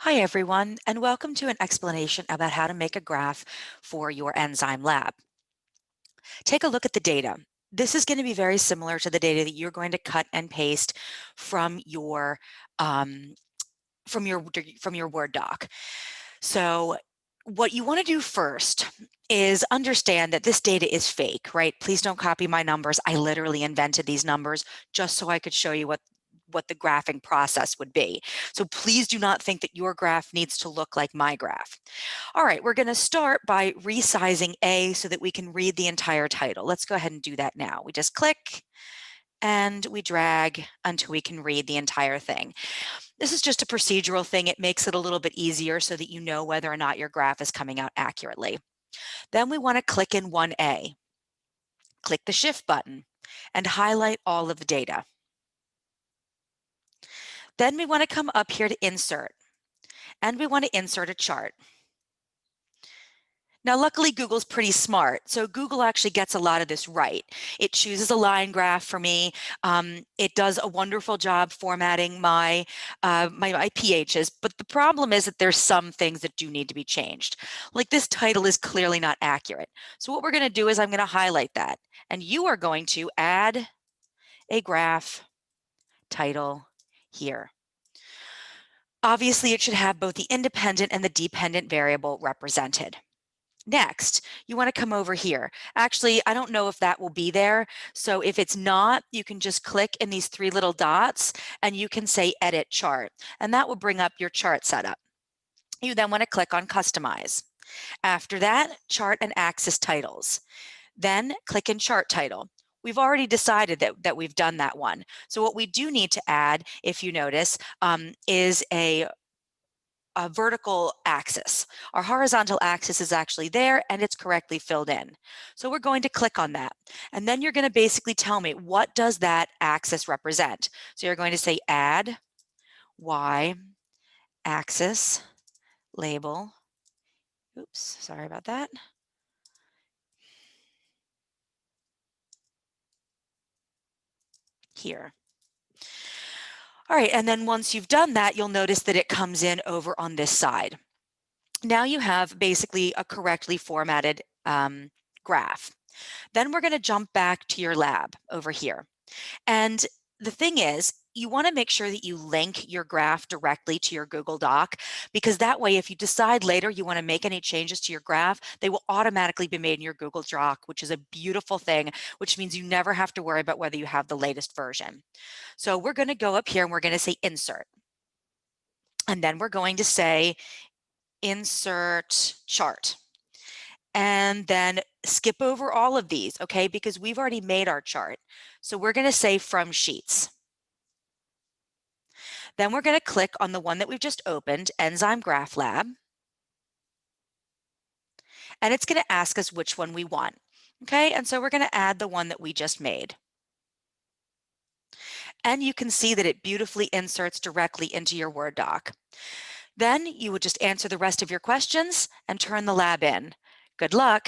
Hi everyone, and welcome to an explanation about how to make a graph for your enzyme lab. Take a look at the data. This is going to be very similar to the data that you're going to cut and paste from your um, from your Word doc. So what you want to do first is understand that this data is fake, right? Please don't copy my numbers. I literally invented these numbers just so I could show you what the graphing process would be. So please do not think that your graph needs to look like my graph. All right, we're going to start by resizing A so that we can read the entire title. Let's go ahead and do that now. We just click and we drag until we can read the entire thing. This is just a procedural thing. It makes it a little bit easier so that you know whether or not your graph is coming out accurately. Then we want to click in 1A. Click the Shift button and highlight all of the data. Then we want to come up here to Insert, and we want to insert a chart. Now, luckily, Google's pretty smart, so Google actually gets a lot of this right. It chooses a line graph for me. It does a wonderful job formatting my PHs, but the problem is that there's some things that do need to be changed. Like this title is clearly not accurate. So what we're going to do is I'm going to highlight that, and you are going to add a graph title here. Obviously, it should have both the independent and the dependent variable represented. Next, you want to come over here. Actually, I don't know if that will be there. So if it's not, you can just click in these three little dots and you can say Edit Chart, and that will bring up your chart setup. You then want to click on Customize. After that, Chart and Axis Titles. Then click in Chart Title. We've already decided that we've done that one. So what we do need to add, if you notice, is a vertical axis. Our horizontal axis is actually there and it's correctly filled in. So we're going to click on that. And then you're going to basically tell me, what does that axis represent? So you're going to say add Y axis label. Oops, sorry about that. Here. All right, and then once you've done that, you'll notice that it comes in over on this side. Now you have basically a correctly formatted graph. Then we're going to jump back to your lab over here. And the thing is, you want to make sure that you link your graph directly to your Google Doc, because that way, if you decide later you want to make any changes to your graph, they will automatically be made in your Google Doc, which is a beautiful thing, which means you never have to worry about whether you have the latest version. So we're going to go up here and we're going to say Insert. And then we're going to say Insert Chart. And then skip over all of these, okay, because we've already made our chart. So we're going to say From Sheets. Then we're going to click on the one that we've just opened, Enzyme Graph Lab. And it's going to ask us which one we want. Okay, and so we're going to add the one that we just made. And you can see that it beautifully inserts directly into your Word doc. Then you would just answer the rest of your questions and turn the lab in. Good luck.